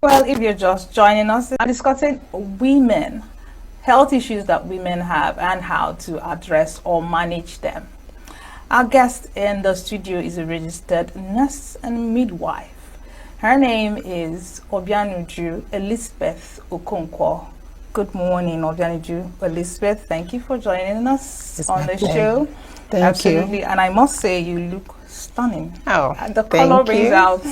Well, if you're just joining us, I'm discussing women, health issues that women have and how to address or manage them. Our guest in the studio is a registered nurse and midwife. Her name is Uju Elizabeth Okonkwo. Good morning, Uju Elizabeth. Thank you for joining us on the show. Thank Absolutely. you. And I must say, you look stunning. Oh, the color thank brings you. out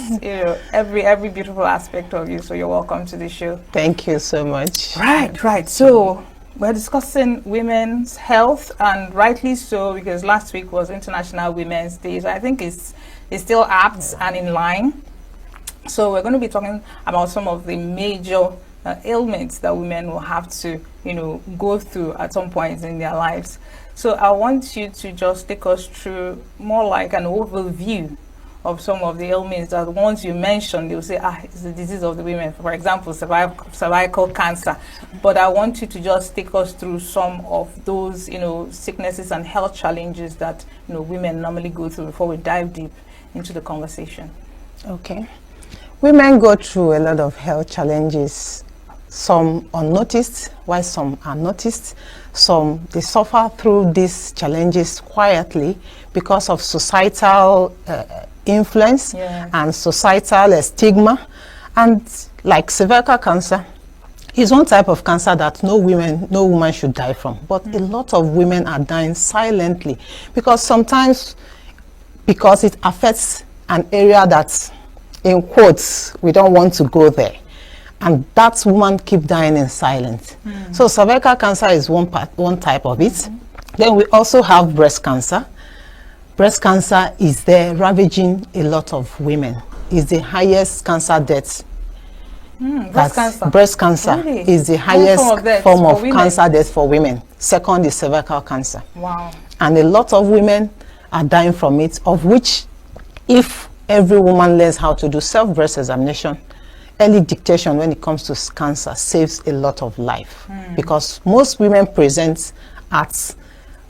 every beautiful aspect of you. So you're welcome to the show. Thank you so much. Right. So we're discussing women's health, and rightly so, because last week was International Women's Day. So I think it's still apt and in line. So we're going to be talking about some of the major ailments that women will have to, go through at some point in their lives. So I want you to just take us through more like an overview of some of the ailments that once you mention, they'll say, it's the disease of the women. For example, cervical cancer. But I want you to just take us through some of those, sicknesses and health challenges that, women normally go through before we dive deep into the conversation. Okay. Women go through a lot of health challenges, some unnoticed, while some are noticed. Some, they suffer through these challenges quietly because of societal influence and societal stigma. And like cervical cancer is one type of cancer that no woman should die from. But a lot of women are dying silently because sometimes it affects an area that, in quotes, we don't want to go there. And that woman keep dying in silence. So cervical cancer is one type of it. Then we also have breast cancer. Breast cancer is there ravaging a lot of women. It's the highest cancer death. Breast cancer Really? is the highest form of cancer death for women. Second is cervical cancer. Wow. And a lot of women are dying from it, of which, if every woman learns how to do self-breast examination, early detection when it comes to cancer saves a lot of life, because most women present at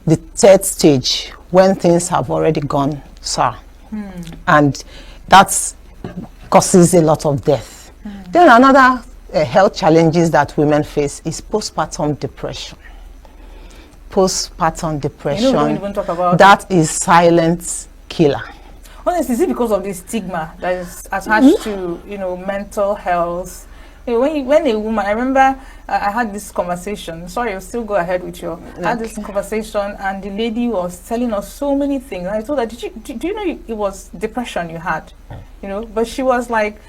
the third stage when things have already gone sour, and that causes a lot of death. Then another health challenges that women face is postpartum depression. Postpartum depression, we don't even talk about that is silent killer. Honestly, is it because of the stigma that is attached to, mental health? When a woman, I remember I had this conversation. Sorry, I'll still go ahead with you. I had this conversation, and the lady was telling us so many things. And I told her, do you know it was depression you had? But she was like,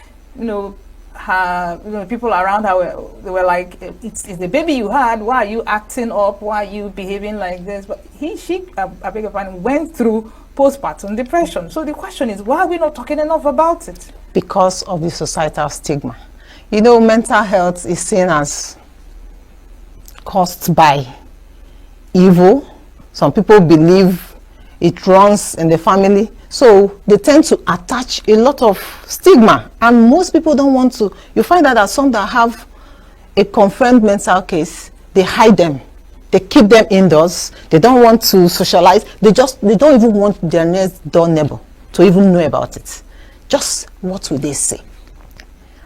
her, people around her they were like, it's the baby you had. Why are you acting up? Why are you behaving like this? But I beg your pardon, went through postpartum depression. So the question is, why are we not talking enough about it? Because of the societal stigma. Mental health is seen as caused by evil. Some people believe it runs in the family. So they tend to attach a lot of stigma. And most people don't want to. You find that some that have a confirmed mental case, they hide them. They keep them indoors. They don't want to socialize. They don't even want their next door neighbor to even know about it. Just what will they say?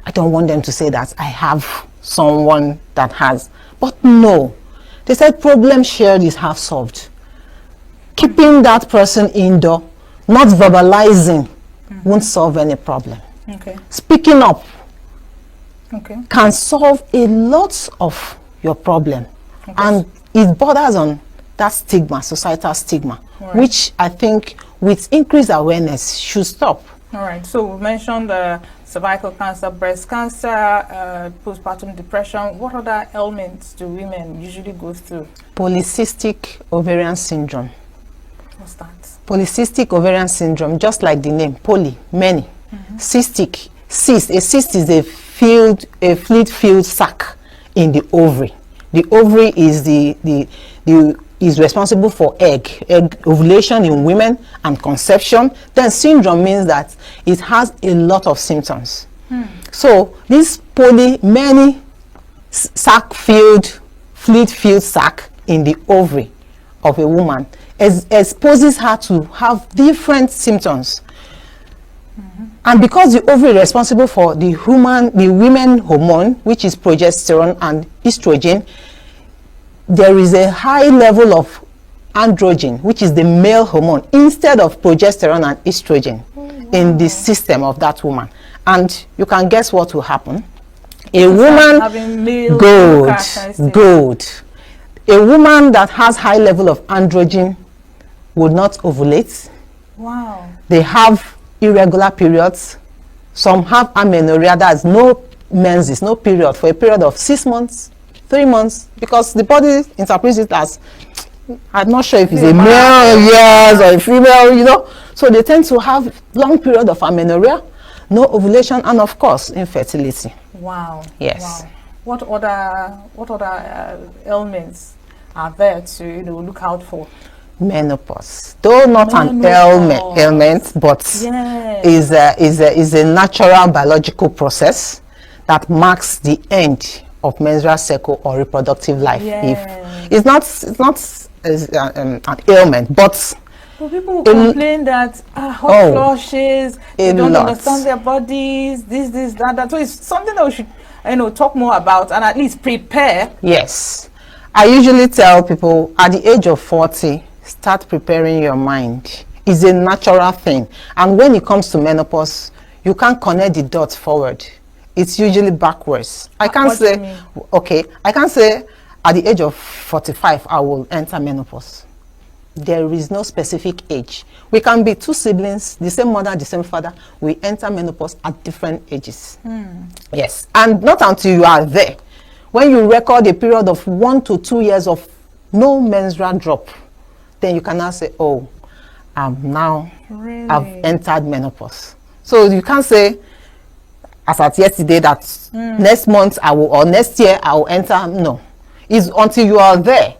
I don't want them to say that I have someone that has. But no. They said problem shared is half solved. Keeping that person indoor, not verbalizing, won't solve any problem. Okay. Speaking up can solve a lot of your problem. Okay. And it borders on that stigma, societal stigma, which I think with increased awareness should stop. All right. So we mentioned cervical cancer, breast cancer, postpartum depression. What other ailments do women usually go through? Polycystic ovarian syndrome. What's that? Polycystic ovarian syndrome, just like the name, poly, many. Cystic, cyst. A cyst is a fluid-filled sac in the ovary. The ovary is responsible for egg ovulation in women and conception. Then syndrome means that it has a lot of symptoms. So this many fluid-filled sac in the ovary of a woman exposes her to have different symptoms. And because the ovary is responsible for the women hormone, which is progesterone and estrogen, there is a high level of androgen, which is the male hormone, instead of progesterone and estrogen in the system of that woman. And you can guess what will happen. A woman, good. A woman that has high level of androgen would not ovulate. Wow. They have irregular periods. Some have amenorrhea, that's no menses, no period, for a period of 6 months, 3 months, because the body interprets it as, I'm not sure if it's a male, yes, or a female, you know. So they tend to have long period of amenorrhea, no ovulation, and of course, infertility. Wow. Yes. Wow. What other ailments are there to look out for? Menopause, though not an ailment, but is a natural biological process that marks the end of menstrual cycle or reproductive life. If it's not an ailment, but people complain that hot flushes, they don't understand their bodies, this, that. So it's something that we should talk more about and at least prepare. Yes, I usually tell people at the age of 40, start preparing your mind. It's a natural thing, and when it comes to menopause, you can't connect the dots forward. It's usually backwards. I can't say, okay, I can't say at the age of 45 I will enter menopause. There is no specific age. We can be two siblings, the same mother, the same father. We enter menopause at different ages. Yes, and not until you are there. When you record a period of 1 to 2 years of no menstrual drop, then you can now say, oh, I've entered menopause. So you can't say, as at yesterday, that next month I will, or next year I will enter. No, it's until you are there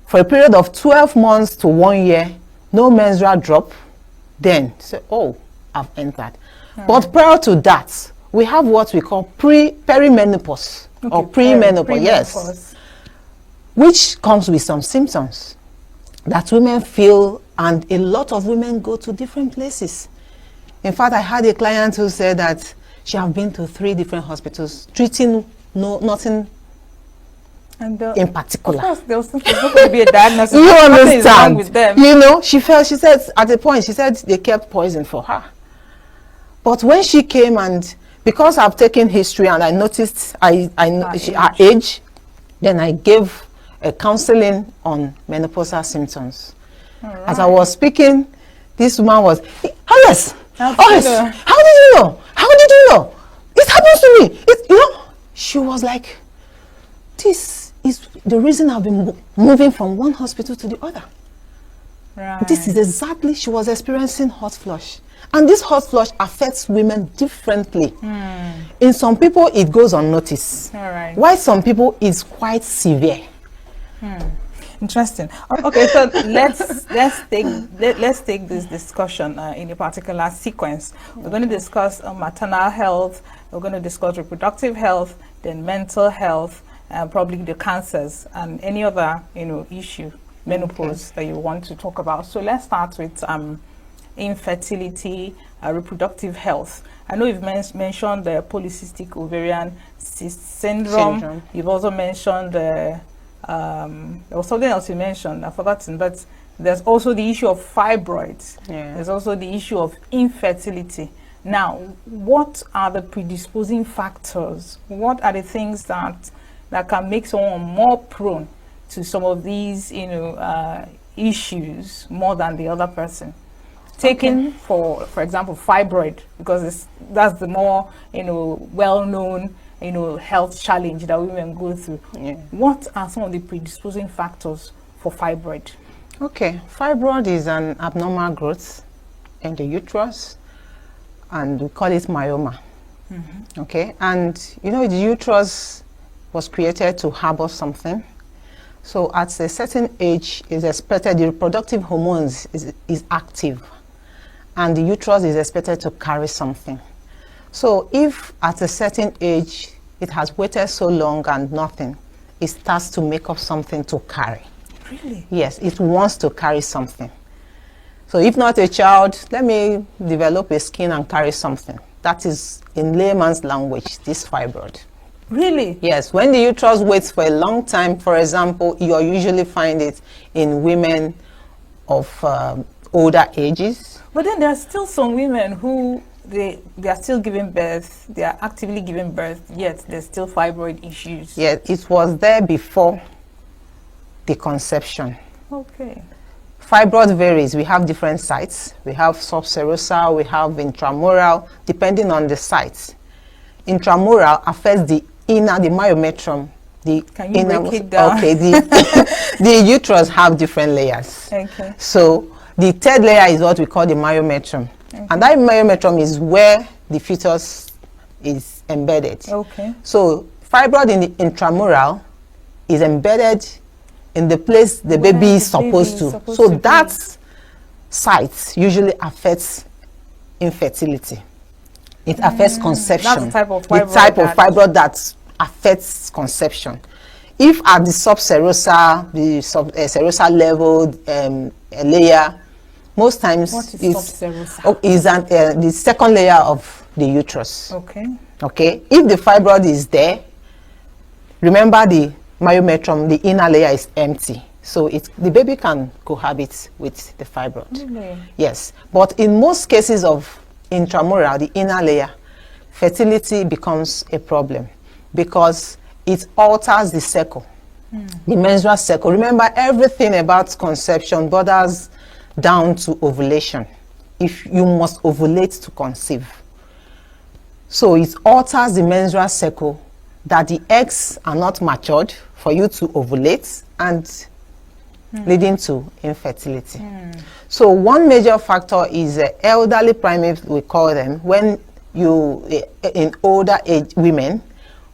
for a period of 12 months to 1 year, no menstrual drop, then say, oh, I've entered. But prior to that, we have what we call perimenopause or premenopause, yes, which comes with some symptoms that women feel, and a lot of women go to different places. In fact, I had a client who said that she has been to 3 different hospitals treating nothing in particular. Of course, there's going to be a diagnosis. You understand? With them. You know, she said at a point, she said they kept poison for her. But when she came, and because I've taken history and I noticed her age, then I gave a counseling on menopausal symptoms. Right. As I was speaking, this woman was, oh yes, how did you know? How did you know? It happens to me. She was like, this is the reason I've been moving from one hospital to the other. Right. This is exactly, she was experiencing hot flush. And this hot flush affects women differently. In some people, it goes unnoticed. Right. While some people, it's quite severe. Interesting. Okay, so let's take this discussion in a particular sequence. We're going to discuss maternal health. We're going to discuss reproductive health, then mental health, probably the cancers and any other issue, menopause, that you want to talk about. So let's start with infertility, reproductive health. I know you've mentioned the polycystic ovarian syndrome. You've also mentioned the there was something else you mentioned, I've forgotten, but there's also the issue of fibroids. There's also the issue of infertility. Now, what are the predisposing factors? What are the things that can make someone more prone to some of these issues more than the other person? Taking for example fibroid, because that's the more well-known health challenge that women go through. What are some of the predisposing factors for fibroid? Okay, fibroid is an abnormal growth in the uterus, and we call it myoma. Okay, and the uterus was created to harbor something. So at a certain age, is expected the reproductive hormones is active, and the uterus is expected to carry something. So if at a certain age it has waited so long and nothing, it starts to make up something to carry. Really? Yes, it wants to carry something. So if not a child, let me develop a skin and carry something. That is, in layman's language, this fibroid. Really? Yes, when the uterus waits for a long time, for example, you usually find it in women of older ages. But then there are still some women who they are still giving birth, they are actively giving birth, yet there's still fibroid issues. Yeah, it was there before the conception. Okay. Fibroid varies. We have different sites. We have subserosal, we have intramural, depending on the site. Intramural affects the inner, the myometrium. Can you break it down? Okay, the uterus have different layers. Okay. So the third layer is what we call the myometrium. Okay. And that myometrium is where the fetus is embedded. Okay. So fibroid in the intramural is embedded in the place the baby is supposed to. So that site usually affects infertility. It affects conception. That's the type of fibroid that affects conception. If at the subserosal, the serosal level layer, most times what is subserosal? Is the second layer of the uterus. Okay. Okay. If the fibroid is there, remember the myometrium, the inner layer is empty, so the baby can cohabit with the fibroid. Really? Yes, but in most cases of intramural, the inner layer, fertility becomes a problem because it alters the cycle, the menstrual cycle. Remember, everything about conception borders down to ovulation. If you must ovulate to conceive, so it alters the menstrual cycle, that the eggs are not matured for you to ovulate and leading to infertility. So one major factor is elderly primates, we call them, when you, in older age women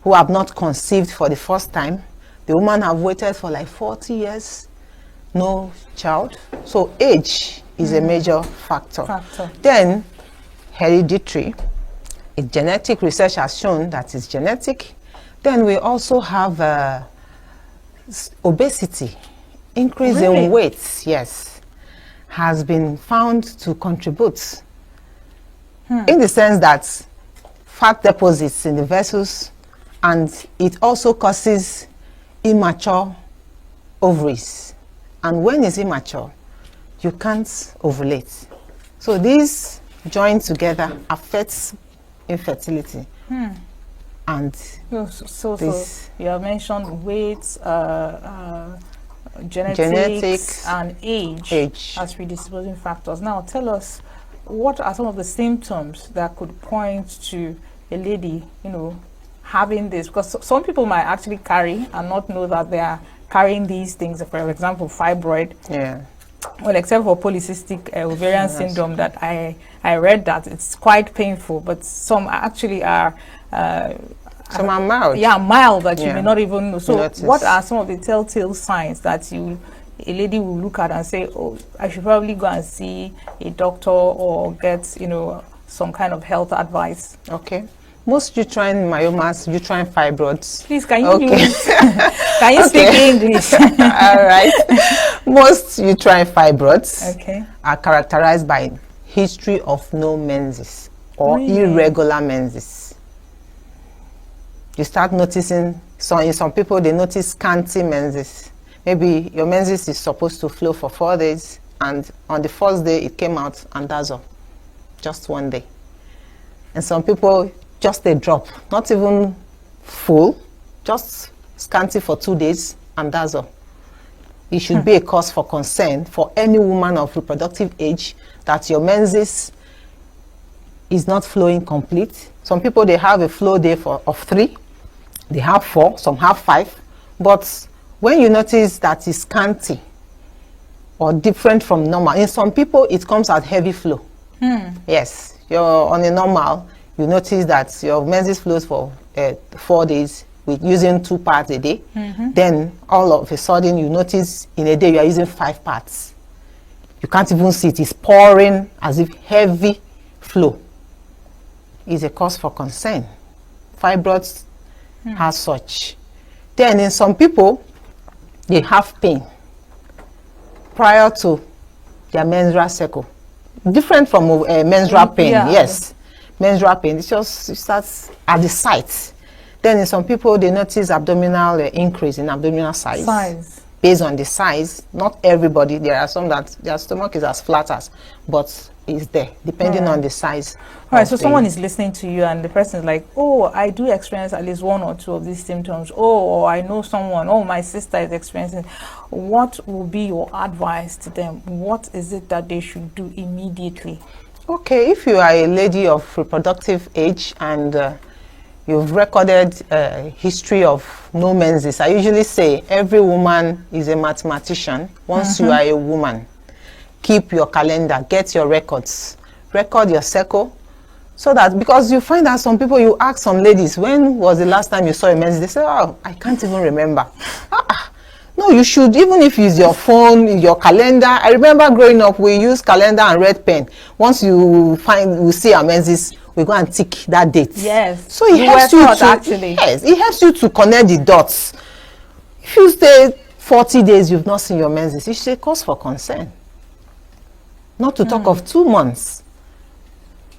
who have not conceived for the first time, the woman have waited for like 40 years, no child. So age is a major factor. Then hereditary, genetic research has shown that it's genetic. Then we also have obesity, increase in weight, yes, has been found to contribute in the sense that fat deposits in the vessels, and it also causes immature ovaries. And when it's immature, you can't ovulate. So these joined together affects infertility. And so you have mentioned weight, genetics and age as predisposing factors. Now tell us, what are some of the symptoms that could point to a lady, having this? Because some people might actually carry and not know that they are carrying these things. For example, fibroid. Yeah. Well, except for polycystic ovarian syndrome, that I read that it's quite painful, but some actually are. Some are mild. Yeah, mild, that you may not even know. So notice. What are some of the telltale signs that a lady will look at and say, oh, I should probably go and see a doctor or get, some kind of health advice? Okay. Most uterine myomas, uterine fibroids. Please, can you use, can you speak English? All right. Most uterine fibroids are characterized by history of no menses or irregular menses. You start noticing, in some people, they notice scanty menses. Maybe your menses is supposed to flow for 4 days, and on the first day it came out, and that's all. Just one day. And some people, just a drop, not even full, just scanty for 2 days, and that's all. It should be a cause for concern for any woman of reproductive age that your menses is not flowing complete. Some people, they have a flow day of 3, they have 4, some have 5, but when you notice that it's scanty or different from normal, in some people it comes out heavy flow. Yes, you're on a normal, you notice that your menses flows for 4 days with using 2 parts a day. Then all of a sudden you notice in a day you are using 5 parts. You can't even see it, it's pouring as if heavy flow. Is a cause for concern. Fibroids has such. Then in some people, they have pain prior to their menstrual cycle. Different from menstrual pain, yeah. yes. Menstrual pain, it starts at the site. Then in some people, they notice abdominal increase in abdominal size. Based on the size. Not everybody. There are some that their stomach is as flat as, but it's there, depending on the size. All right, so someone is listening to you and the person is like, oh, I do experience at least one or two of these symptoms. Oh, or I know someone. Oh, my sister is experiencing. What will be your advice to them? What is it that they should do immediately? Okay, if you are a lady of reproductive age and you've recorded a history of no menses, I usually say every woman is a mathematician. Once you are a woman, keep your calendar, get your records, record your cycle, so that, because you find that some people, you ask some ladies, when was the last time you saw a menses? They say, oh, I can't even remember. No, you should, even if it's your phone, your calendar. I remember growing up, we used calendar and red pen. Once you see a menses, we go and tick that date. Yes. So it helps you to, actually. Yes, it helps you to connect the dots. If you stay 40 days, you've not seen your menses, it's a cause for concern. Not to talk of 2 months.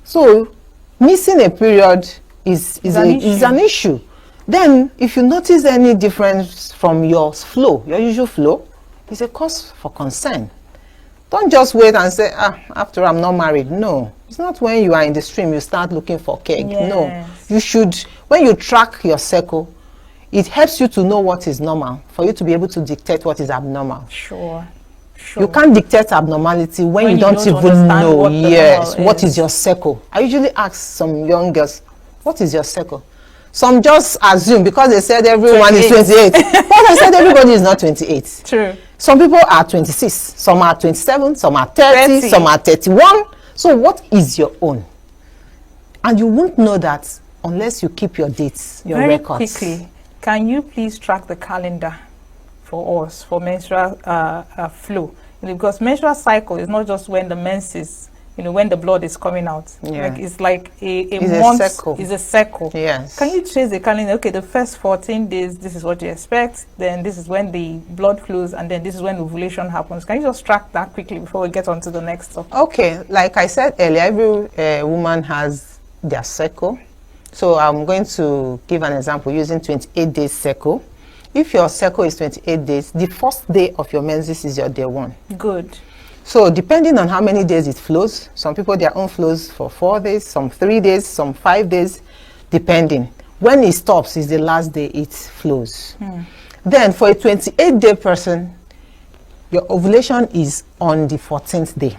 So missing a period is an issue. Then if you notice any difference from your flow, your usual flow, it's a cause for concern. Don't just wait and say, after I'm not married. No, it's not when you are in the stream you start looking for cake. Yes. No, you should, when you track your cycle, it helps you to know what is normal, for you to be able to dictate what is abnormal. Sure. You can't dictate abnormality when you don't even know, what is your cycle. I usually ask some young girls, what is your cycle? Some just assume because they said everyone is 28. But I said everybody is not 28. True. Some people are 26, some are 27, some are 30, some are 31. So what is your own? And you won't know that unless you keep your dates, your records. Very quickly, can you please track the calendar for us for menstrual flow? Because menstrual cycle is not just when the menses, when the blood is coming out. Yeah. Like it's like a month. It's a cycle. Yes. Can you trace the calendar? Okay, the first 14 days, this is what you expect. Then this is when the blood flows, and then this is when ovulation happens. Can you just track that quickly before we get on to the next topic? Okay, like I said earlier, every woman has their cycle. So I'm going to give an example using 28 days cycle. If your cycle is 28 days, the first day of your menses is your day 1. Good. So depending on how many days it flows, some people their own flows for 4 days, some 3 days, some 5 days, depending. When it stops is the last day it flows. Then for a 28-day person, your ovulation is on the 14th day.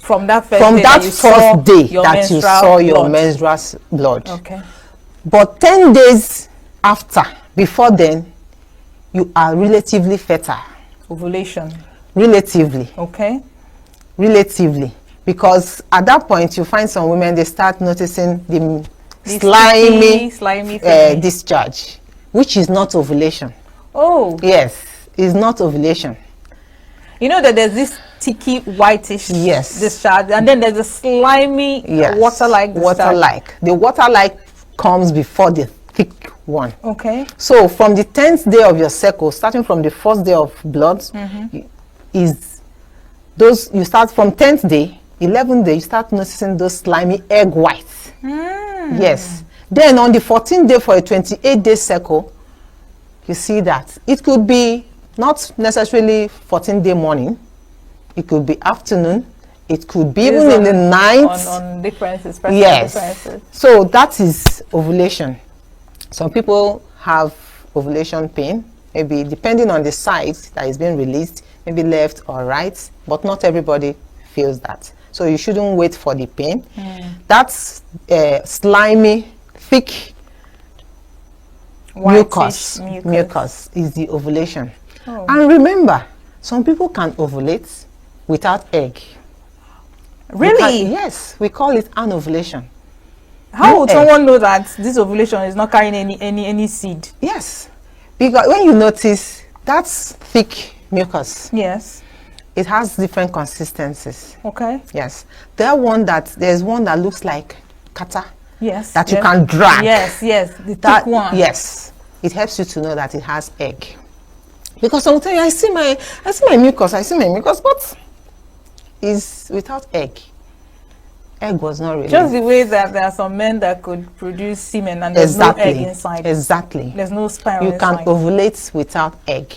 From that first From day that first day that you saw your menstrual blood. Okay. But 10 days after, before then, you are relatively fertile. Ovulation. Relatively. Okay. Relatively. Because at that point, you find some women, they start noticing the slimy discharge, which is not ovulation. Oh. Yes, it's not ovulation. You know that there's this sticky whitish discharge, and then there's a slimy water-like discharge. Water-like. The water-like comes before the thick one. Okay. So from the 10th day of your cycle, starting from the first day of blood, is those, you start from 10th day, 11th day, you start noticing those slimy egg whites. Yes. Then on the 14th day for a 28-day cycle, you see that it could be not necessarily 14th-day morning, it could be afternoon, it could be even in the night. On differences, differences. So that is ovulation. Some people have ovulation pain, maybe depending on the side that is being released, maybe left or right, but not everybody feels that. So you shouldn't wait for the pain. That's slimy, thick mucus is the ovulation. And remember, some people can ovulate without egg. Really? Yes, we call it anovulation. How would someone know that this ovulation is not carrying any seed? Yes, because when you notice that's thick mucus. Yes. It has different consistencies. Okay. Yes. There's one that looks like kata. Yes. That you can drag. Yes, the thick one. Yes. It helps you to know that it has egg. Because sometimes I see my mucus, but is without egg. Egg was not released. Just the way that there are some men that could produce semen and there's no egg inside. Exactly. There's no sperm You inside. can ovulate without egg.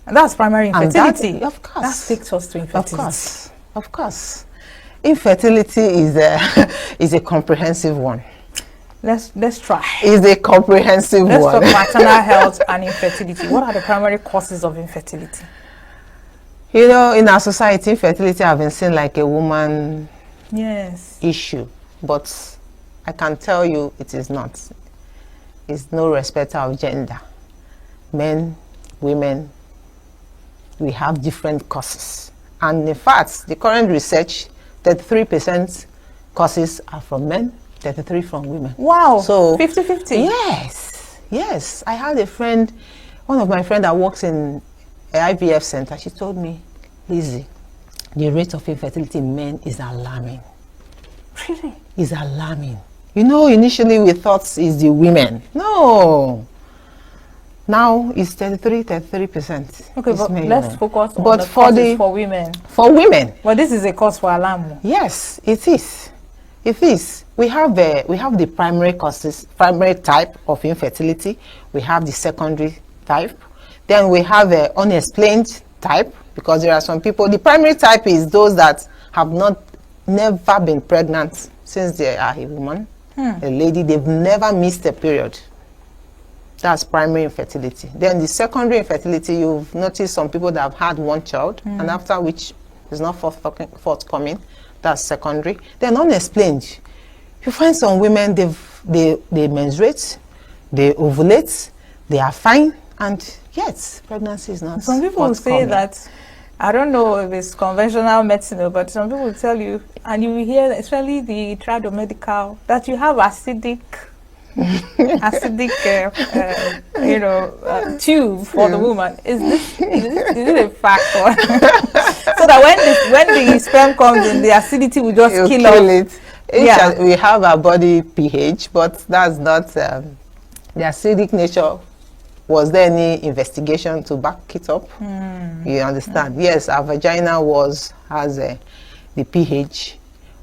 And that's primary infertility. And that, of course. That takes us to infertility. Of course. Of course. Infertility is a is a comprehensive one. Let's try. Is a comprehensive Let's one. talk maternal health and infertility. What are the primary causes of infertility? You know, in our society, infertility has been seen like a woman issue, but I can tell you it is not. It's no respect of gender. Men, women, we have different causes. And in fact, the current research, 33% causes are from men, 33 from women. Wow, so 50-50. Yes. I had a friend, one of my friends that works in an IVF center. She told me, Lizzie, the rate of infertility in men is alarming. Really? Is alarming. You know, initially we thought it's the women. No. Now it's 33%. Okay, but let's focus on the causes for women. For women. Well, this is a cause for alarm. Yes, it is. It is. We have the primary causes, primary type of infertility. We have the secondary type. Then we have the unexplained type, because there are some people. The primary type is those that have never been pregnant since they are a woman, a lady. They've never missed a period. That's primary infertility. Then the secondary infertility, you've noticed some people that have had one child and after which is not forthcoming. That's secondary. Then unexplained. You find some women, they menstruate, they ovulate, they are fine, and yet pregnancy is not. Some people will say that, I don't know if it's conventional medicine, but some people will tell you, and you will hear, especially the tradomedical, that you have acidic tube for the woman. Is it a factor? So that when the sperm comes in, the acidity will just kill it. We have our body pH, but that's not the acidic nature. Was there any investigation to back it up? You understand? Yes, our vagina has the pH,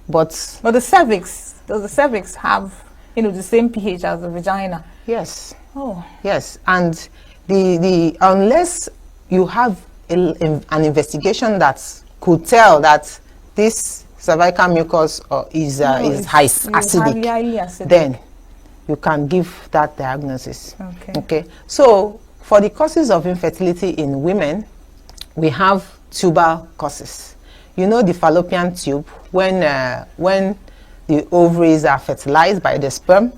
but the cervix, does the cervix have the same pH as the vagina? Yes. Oh. Yes, and the unless you have an investigation that could tell that this cervical mucus is acidic, then you can give that diagnosis. Okay. So for the causes of infertility in women, we have tubal causes. You know the fallopian tube, when the ovaries are fertilized by the sperm,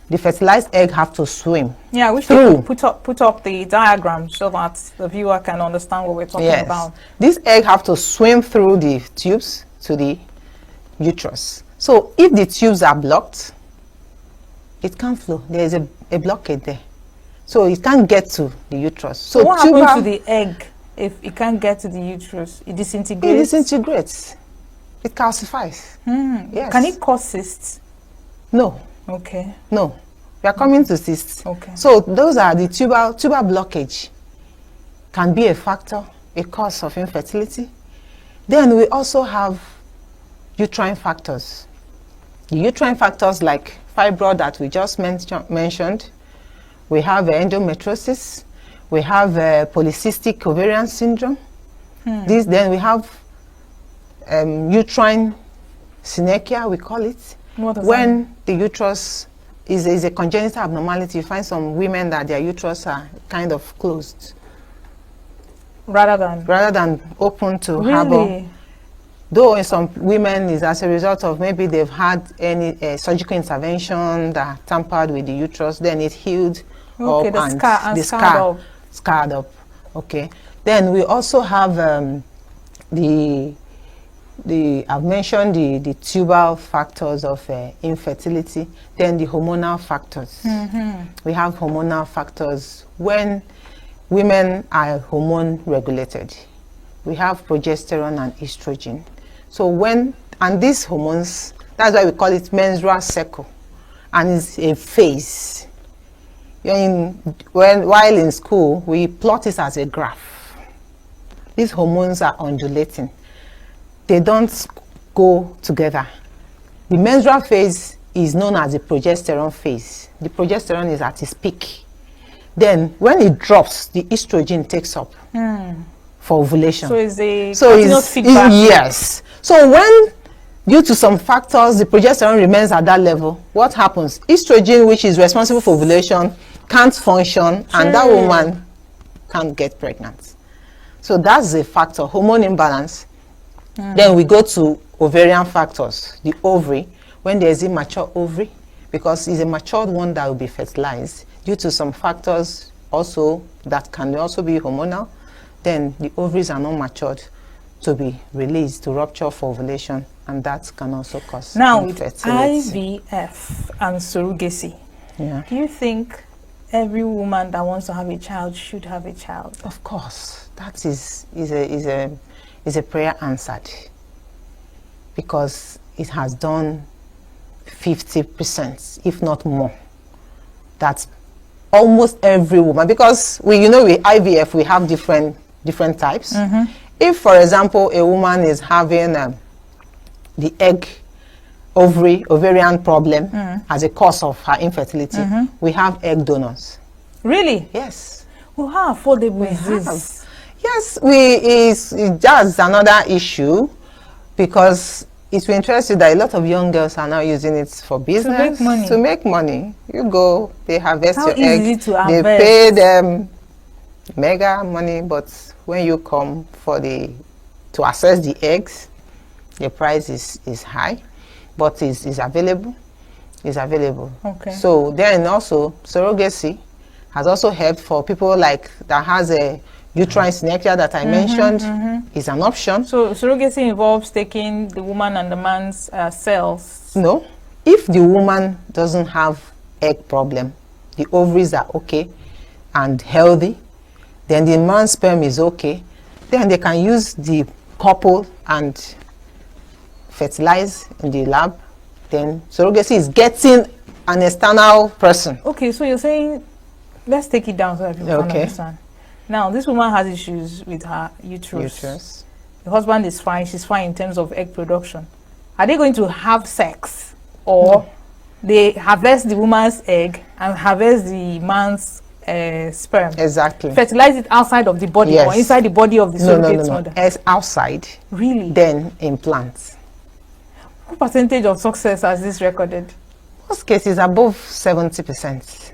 the fertilized egg have to swim. Yeah, we should put up the diagram so that the viewer can understand what we're talking about. This egg have to swim through the tubes to the uterus. So if the tubes are blocked, it can't flow. There is a blockade there. So it can't get to the uterus. So what happens to the egg if it can't get to the uterus? It disintegrates? It disintegrates. It calcifies. Yes. Can it cause cysts? No. Okay. No. We are coming to cysts. Okay. So those are the tubal blockage. Can be a factor, a cause of infertility. Then we also have uterine factors. The uterine factors like fibroid that we just mentioned. We have endometriosis. We have polycystic ovarian syndrome. Then we have uterine synechia, we call it. When the uterus is a congenital abnormality, you find some women that their uterus are kind of closed. Rather than open to harbor. Though in some women is as a result of maybe they've had any surgical intervention that tampered with the uterus, then it healed up and scarred up. Okay. Then we also have I've mentioned the tubal factors of infertility, then the hormonal factors. We have hormonal factors when women are hormone regulated. We have progesterone and estrogen. So and these hormones, that's why we call it menstrual cycle, and it's a phase. While in school, we plot it as a graph. these hormones are undulating. They don't go together. The menstrual phase is known as the progesterone phase. The progesterone is at its peak. Then when it drops, the estrogen takes up for ovulation. So it's a continuous feedback. Yes. So when, due to some factors, the progesterone remains at that level, what happens? Estrogen, which is responsible for ovulation, can't function, and that woman can't get pregnant. So that's a factor, hormone imbalance. Then we go to ovarian factors, the ovary. When there's immature ovary, because it's a matured one that will be fertilized, due to some factors also that can also be hormonal, then the ovaries are not matured to be released, to rupture for ovulation, and that can also cause now infertility. With IVF and surrogacy, Yeah. do you think every woman that wants to have a child should have a child? Of course, that is a prayer answered, because it has done 50%, if not more. That's almost every woman, because with IVF we have different types. If, for example, a woman is having the ovarian problem as a cause of her infertility, we have egg donors. Really? Yes. Well, how affordable is this? Yes, that's another issue, because it will interest you that a lot of young girls are now using it for business. To make money. You go, they harvest your eggs. They pay them mega money, but when you come to access the eggs, the price is high, but is available. It's available. Okay. So then also surrogacy has also helped for people like that has a uterine synecdoche that I mentioned is an option. So surrogacy involves taking the woman and the man's cells? No. If the woman doesn't have egg problem, the ovaries are okay and healthy, then the man's sperm is okay, then they can use the couple and fertilize in the lab. Then surrogacy is getting an external person. Okay, so you're saying, let's take it down so that people can understand. Now, this woman has issues with her uterus. The husband is fine. She's fine in terms of egg production. Are they going to have sex, or they harvest the woman's egg and harvest the man's sperm? Exactly. Fertilize it outside of the body or inside the body of the surrogate mother? It's outside. Really? Then implants. What percentage of success has this recorded? Most cases above 70%.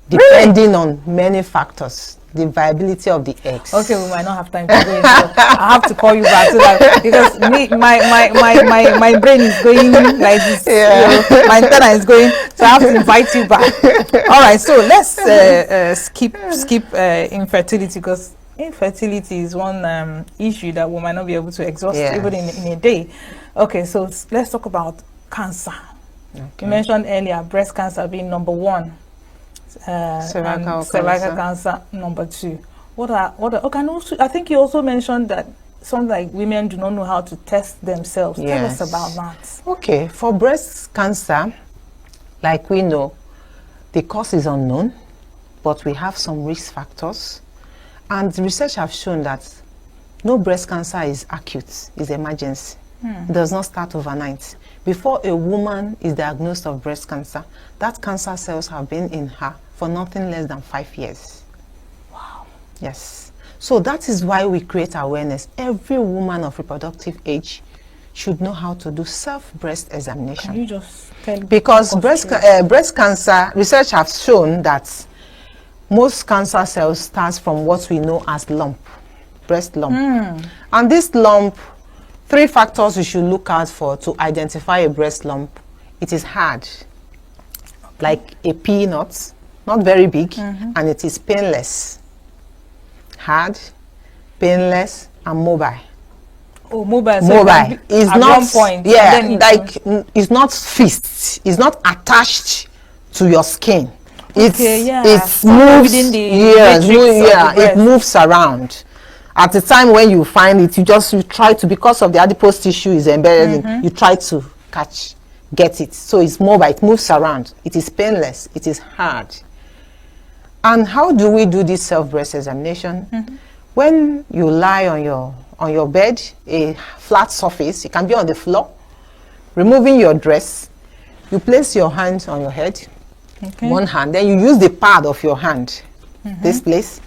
Depending on many factors. The viability of the eggs. Okay, we might not have time to go into it. I have to call you back so that, because my brain is going like this. My antenna is going, so I have to invite you back. All right, so let's skip infertility, because infertility is one issue that we might not be able to exhaust even in a day. Okay, so let's talk about cancer. You mentioned earlier breast cancer being number 1. Cervical cancer number 2. What are also, I think you also mentioned that some women do not know how to test themselves. Tell us about that. Okay, for breast cancer, like we know, the cause is unknown, but we have some risk factors, and research have shown that no breast cancer is acute, is emergency. It does not start overnight. Before a woman is diagnosed of breast cancer, that cancer cells have been in her for nothing less than 5 years. Wow. Yes. So that is why we create awareness. Every woman of reproductive age should know how to do self-breast examination. Can you just tell me? Because breast cancer, research has shown that most cancer cells starts from what we know as lump, breast lump. And this lump, 3 factors you should look out for to identify a breast lump. It is hard, like a peanut, not very big, and it is painless. Hard, painless, and mobile. Oh, mobile. So mobile is at not one point. It's not fixed. It's not attached to your skin. It's moves within the it moves around. At the time when you find it, you try to, because of the adipose tissue is embedded in, you try to get it. So it's mobile, it moves around. It is painless, it is hard. And how do we do this self-breast examination? When you lie on your bed, a flat surface, it can be on the floor, removing your dress, you place your hands on your head, one hand, then you use the pad of your hand, this place,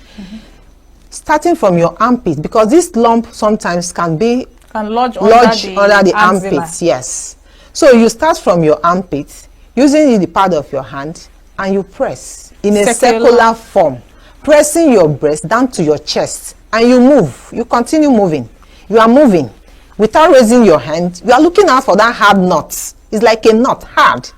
starting from your armpit, because this lump sometimes can lodge under the armpits, yes. So you start from your armpit, using the pad of your hand, and you press in a circular form, pressing your breast down to your chest, and you move. You continue moving. You are moving without raising your hand. You are looking out for that hard knot. It's like a knot, hard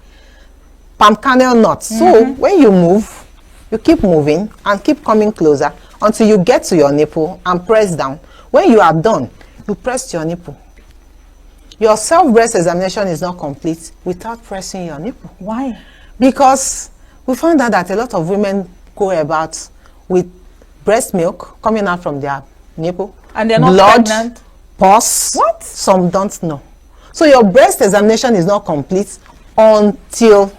palm kernel knot. So when you move, you keep moving and keep coming closer until you get to your nipple and press down. When you are done, you press your nipple. Your self-breast examination is not complete without pressing your nipple. Why? Because we found out that a lot of women go about with breast milk coming out from their nipple. And they're not blood, pregnant? Pus. What? Some don't know. So your breast examination is not complete until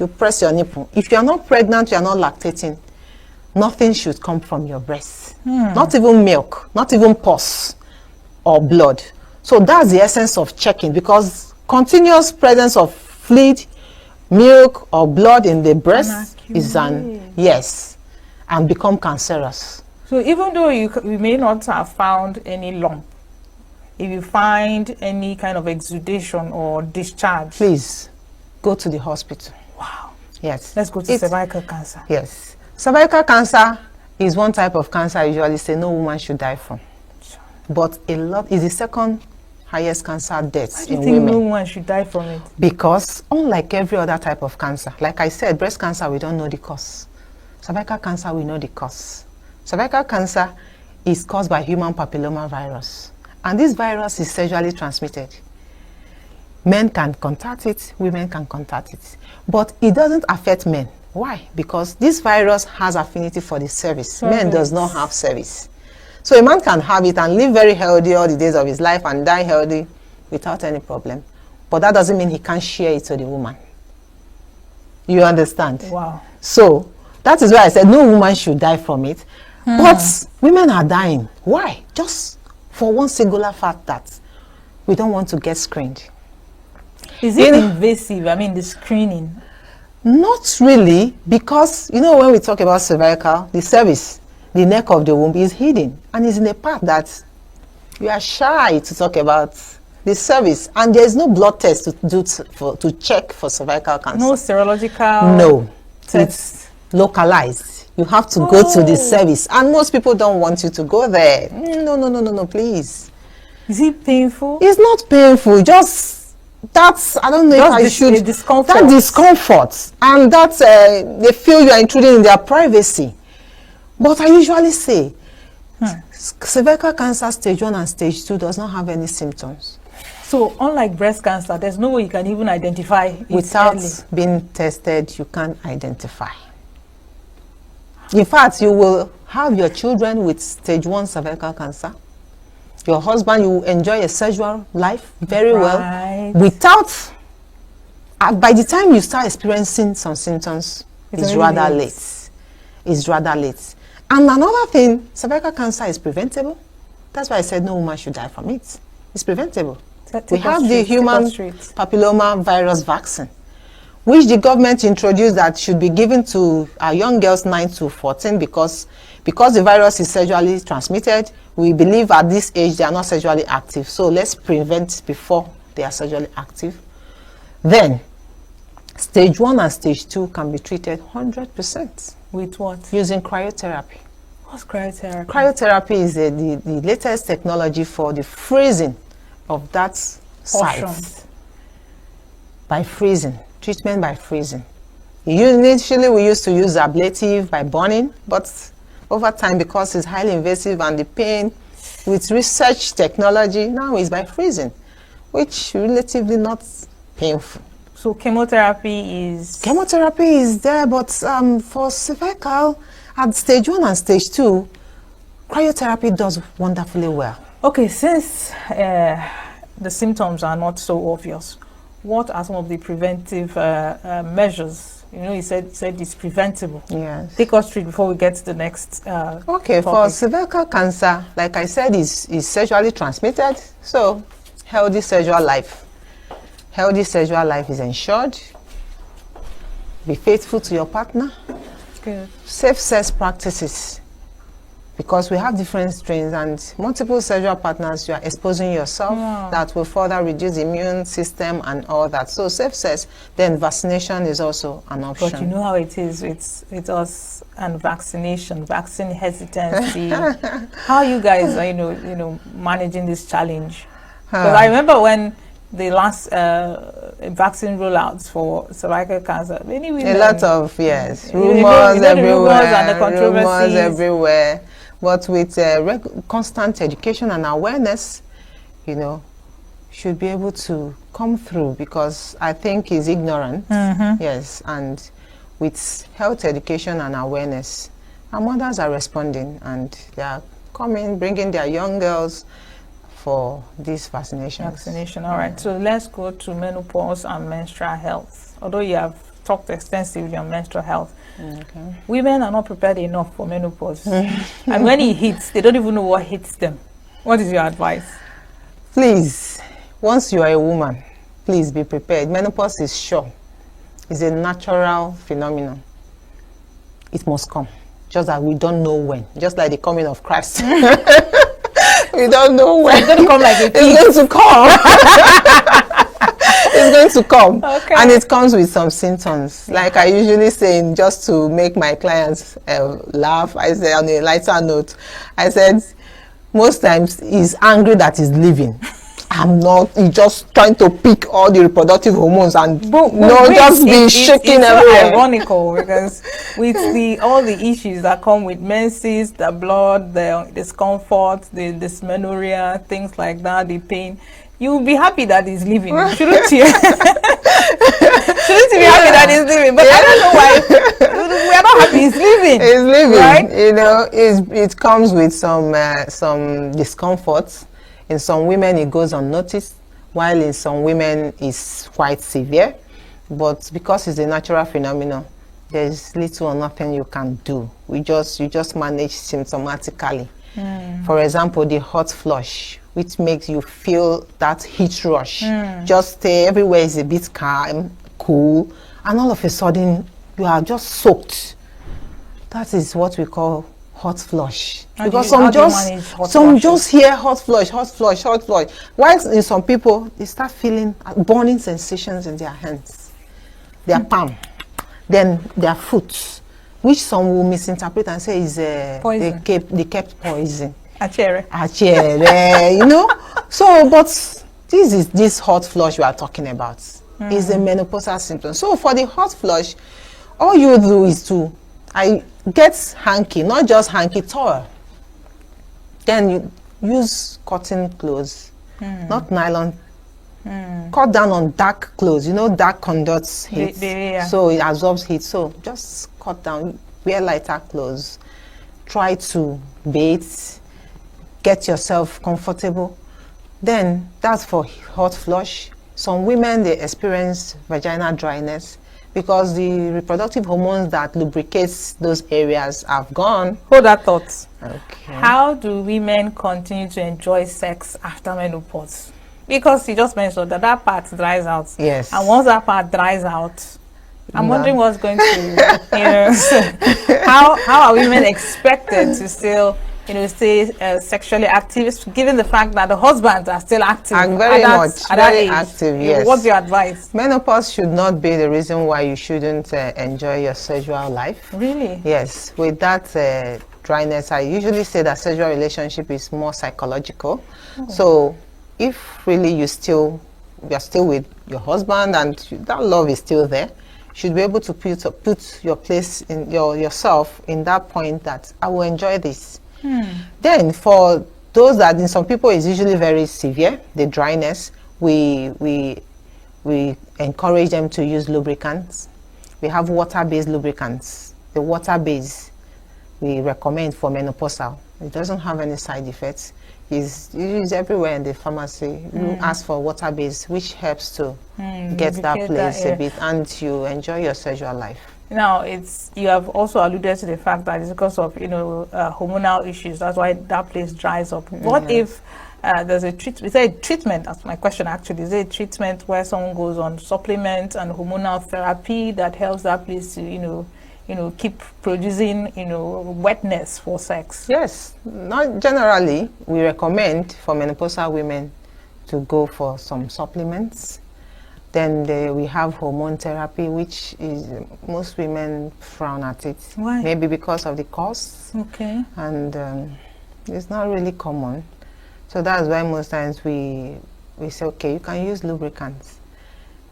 you press your nipple. If you are not pregnant, you are not lactating, nothing should come from your breast. Not even milk, not even pus or blood. So that's the essence of checking, because continuous presence of fluid, milk or blood in the breast is and become cancerous. So even though you may not have found any lump, if you find any kind of exudation or discharge, please go to the hospital. Wow. Yes. Let's go to cervical cancer. Yes. Cervical cancer is one type of cancer I usually say no woman should die from. Sure. But a lot is the second highest cancer deaths in women. Why do you think no woman should die from it? Because unlike every other type of cancer, like I said, breast cancer, we don't know the cause. Cervical cancer, we know the cause. Cervical cancer is caused by human papilloma virus. And this virus is sexually transmitted. Men can contact it, women can contact it. But it doesn't affect men. Why? Because this virus has affinity for the cervix. Men does not have cervix. So a man can have it and live very healthy all the days of his life and die healthy without any problem. But that doesn't mean he can't share it to the woman. You understand? Wow. So that is why I said no woman should die from it. But women are dying. Why? Just for one singular fact that we don't want to get screened. Is it invasive? I mean, the screening? Not really, because you know when we talk about cervical, the cervix, the neck of the womb is hidden and is in a part that you are shy to talk about the cervix, and there is no blood test to do to check for cervical cancer. No serological. No, test. It's localized. You have to go to the cervix, and most people don't want you to go there. No, please. Is it painful? It's not painful. Just that's I don't know if I should. Discomfort. That discomfort, and that's they feel you are intruding in their privacy. But I usually say, cervical cancer stage 1 and stage 2 does not have any symptoms. So unlike breast cancer, there's no way you can even identify it without early. Being tested. You can't identify. In fact, you will have your children with stage 1 cervical cancer. Your husband, you will enjoy a sexual life very well without. By the time you start experiencing some symptoms, it's rather late. It's rather late. And another thing, cervical cancer is preventable. That's why I said no woman should die from it. It's preventable. We have the human papilloma virus vaccine, which the government introduced that should be given to our young girls 9 to 14 because the virus is sexually transmitted. We believe at this age they are not sexually active. So let's prevent before they are sexually active. Then, stage 1 and stage 2 can be treated 100%. With what? Using cryotherapy. What's cryotherapy? Cryotherapy is the latest technology for the freezing of that site. By freezing. Treatment by freezing. Initially, we used to use ablative by burning, but over time, because it's highly invasive and the pain, with research technology, now it's by freezing, which relatively not painful. So chemotherapy is? Chemotherapy is there, but for cervical, at stage 1 and stage 2, cryotherapy does wonderfully well. Okay, since the symptoms are not so obvious, what are some of the preventive measures You know, you said it's preventable. Yes. Take us through before we get to the next Okay, for topic. cervical cancer, like I said, is sexually transmitted. So, healthy sexual life. Healthy sexual life is ensured. Be faithful to your partner. Good. Safe sex practices. Because we have different strains and multiple sexual partners, you are exposing yourself. Yeah. That will further reduce the immune system and all that. So safe sex, then vaccination is also an option. But you know how it is with us and vaccination, vaccine hesitancy. How you guys are, you know, managing this challenge? Because I remember when the last vaccine rollouts for cervical cancer, many women, a lot of, yes, you know rumors the everywhere, rumors and the controversies. rumors everywhere. But with constant education and awareness, you know, should be able to come through, because I think he's ignorant. Yes, and with health education and awareness, our mothers are responding and they are coming, bringing their young girls for this vaccination. All right, so let's go to menopause and menstrual health. Although you have talked extensively on menstrual health, Okay. women are not prepared enough for menopause. And when it hits, they don't even know what hits them. What is your advice? Please, once you are a woman, please be prepared. Menopause is sure. It's a natural phenomenon. It must come. Just that we don't know when. Just like the coming of Christ. We don't know when. It's going to come like a thief. It's going to come. It's going to come. Okay. And it comes with some symptoms. Like I usually say, just to make my clients laugh, I say on a lighter note, I said, most times he's angry that he's living. I'm not, he's just trying to pick all the reproductive hormones and just be shaking everywhere. It's so ironical because with all the issues that come with menses, the blood, the discomfort, the dysmenorrhea, things like that, the pain, you will be happy that he's living, shouldn't you? Shouldn't you be happy that he's living? But I don't know why we are not happy he's living. He's living, right? You know, it comes with some discomfort. In some women, it goes unnoticed, while in some women, it's quite severe. But because it's a natural phenomenon, there's little or nothing you can do. You just manage symptomatically. For example, the hot flush, which makes you feel that heat rush. Just everywhere is a bit calm, cool, and all of a sudden, you are just soaked. That is what we call hot flush. Because some just hear hot flush. While in some people, they start feeling burning sensations in their hands, their palm, then their foot, which some will misinterpret and say is they kept poison. You know. So, but this hot flush we are talking about is a menopausal symptom. So for the hot flush, all you do is to get hanky, not just hanky, towel. Then you use cotton clothes, not nylon. Cut down on dark clothes. You know, dark conducts heat, so it absorbs heat. So just cut down, wear lighter clothes. Try to bathe, get yourself comfortable. Then that's for hot flush. Some women, they experience vaginal dryness because the reproductive hormones that lubricates those areas have gone. Hold that thought. Okay. How do women continue to enjoy sex after menopause? Because you just mentioned that part dries out. Yes. And once that part dries out, I'm wondering what's going to, you know, how are women expected to still, you know, stay sexually active, given the fact that the husbands are still active? Very active, yes. What's your advice? Menopause should not be the reason why you shouldn't enjoy your sexual life. Really? Yes. With that dryness, I usually say that sexual relationship is more psychological. So if really you're still with your husband and that love is still there, you should be able to put your place in yourself in that point that I will enjoy this. Then for those that in some people is usually very severe, the dryness, we encourage them to use lubricants. We have water-based lubricants. The water-based we recommend for menopausal. It doesn't have any side effects. is everywhere in the pharmacy. You ask for water base, which helps to get that place a bit, and you enjoy your sexual life. Now, you have also alluded to the fact that it's because of hormonal issues. That's why that place dries up. What if there's a treatment? Is there a treatment? That's my question actually. Is there a treatment where someone goes on supplements and hormonal therapy that helps that place to keep producing wetness for sex? Yes, not generally. We recommend for menopausal women to go for some supplements. Then we have hormone therapy, which is most women frown at it. Why? Maybe because of the cost. Okay. And it's not really common. So that's why most times we say, okay, you can use lubricants.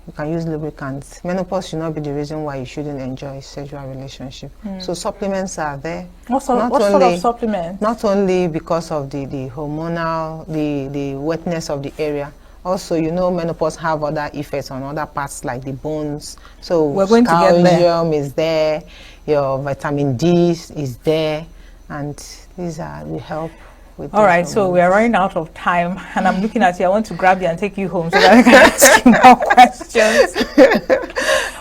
You can use lubricants. Menopause should not be the reason why you shouldn't enjoy sexual relationship. So supplements are there. What sort of supplements? Not only because of the hormonal, the wetness of the area. Also, menopause have other effects on other parts like the bones. So we're going to get there. Calcium is there, your vitamin D is there, and these will help. All right, so we are running out of time, and I'm looking at you. I want to grab you and take you home so that I can ask you more questions.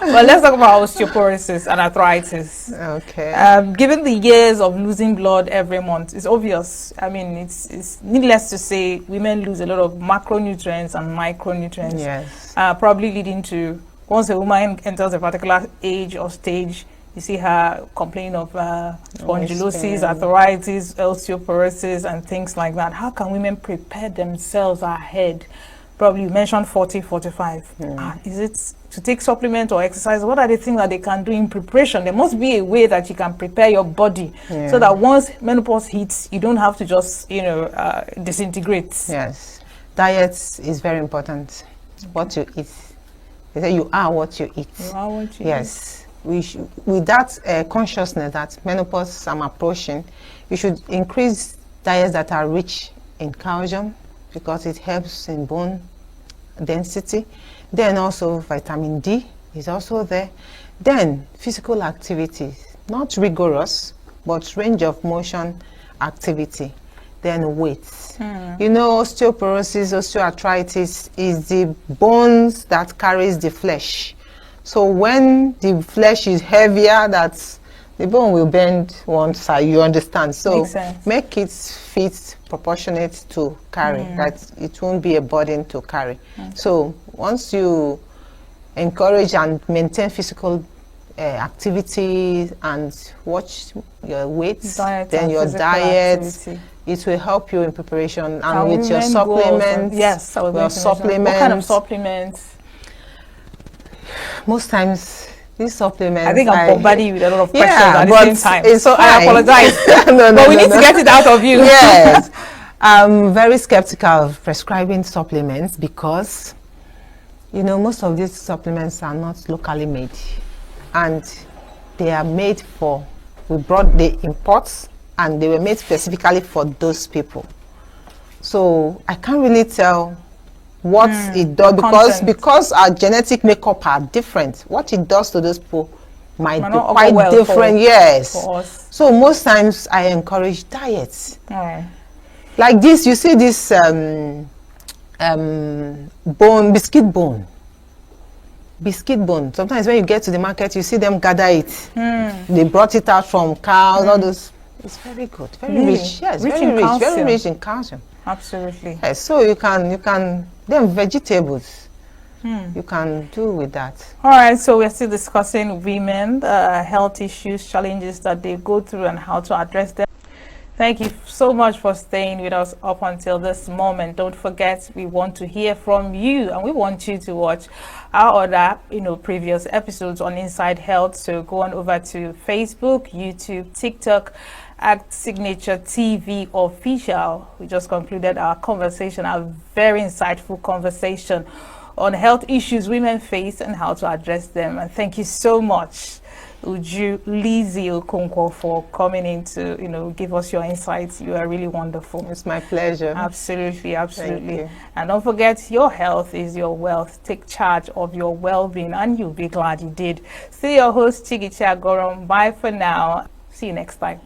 But let's talk about osteoporosis and arthritis. Okay. Given the years of losing blood every month, it's obvious. I mean, it's needless to say, women lose a lot of macronutrients and micronutrients. Yes. Probably leading to, once a woman enters a particular age or stage, you see her complaining of spondylosis, arthritis, osteoporosis, and things like that. How can women prepare themselves ahead? Probably you mentioned 40, 45. Is it to take supplement or exercise? What are the things that they can do in preparation? There must be a way that you can prepare your body so that once menopause hits, you don't have to just, disintegrate. Yes. Diet is very important. What you eat. They say you are what you eat. You are what you eat. Yes. With that consciousness that menopause I'm approaching, you should increase diets that are rich in calcium because it helps in bone density. Then also vitamin D is also there. Then physical activities, not rigorous, but range of motion activity. Then weights. Osteoporosis, osteoarthritis is the bones that carries the flesh. So when the flesh is heavier, the bone will bend one side, you understand. So make it fit, proportionate to carry, that it won't be a burden to carry. So once you encourage and maintain physical activity and watch your weight, then your diet, it will help you in preparation. And with your supplements, what kind of supplements? Most times these supplements, I think I'm bombarding you with a lot of questions at the same time. It's so I apologize. But we need to get it out of you. Yes. I'm very skeptical of prescribing supplements because most of these supplements are not locally made, and they are made we brought the imports and they were made specifically for those people. So I can't really tell what it does because our genetic makeup are different. What it does to those people might be quite different. Yes. So most times I encourage diets. Like this, you see this biscuit bone. Sometimes when you get to the market, you see them gather it. They brought it out from cows. All those. It's very good, very rich. Yes, very rich in calcium. Absolutely. Yes, so you can then vegetables. You can do with that. All right, so we're still discussing women, health issues, challenges that they go through and how to address them. Thank you so much for staying with us up until this moment. Don't forget, we want to hear from you, and we want you to watch our other, previous episodes on Inside Health. So go on over to Facebook, YouTube, TikTok, at Signature TV Official. We just concluded our conversation, our very insightful conversation on health issues women face and how to address them. And thank you so much, Uju Okonkwo, for coming in to give us your insights. You are really wonderful. It's my pleasure. Absolutely. And don't forget, your health is your wealth. Take charge of your well-being, and you'll be glad you did. See your host, Chigichi Agorom. Bye for now. See you next time.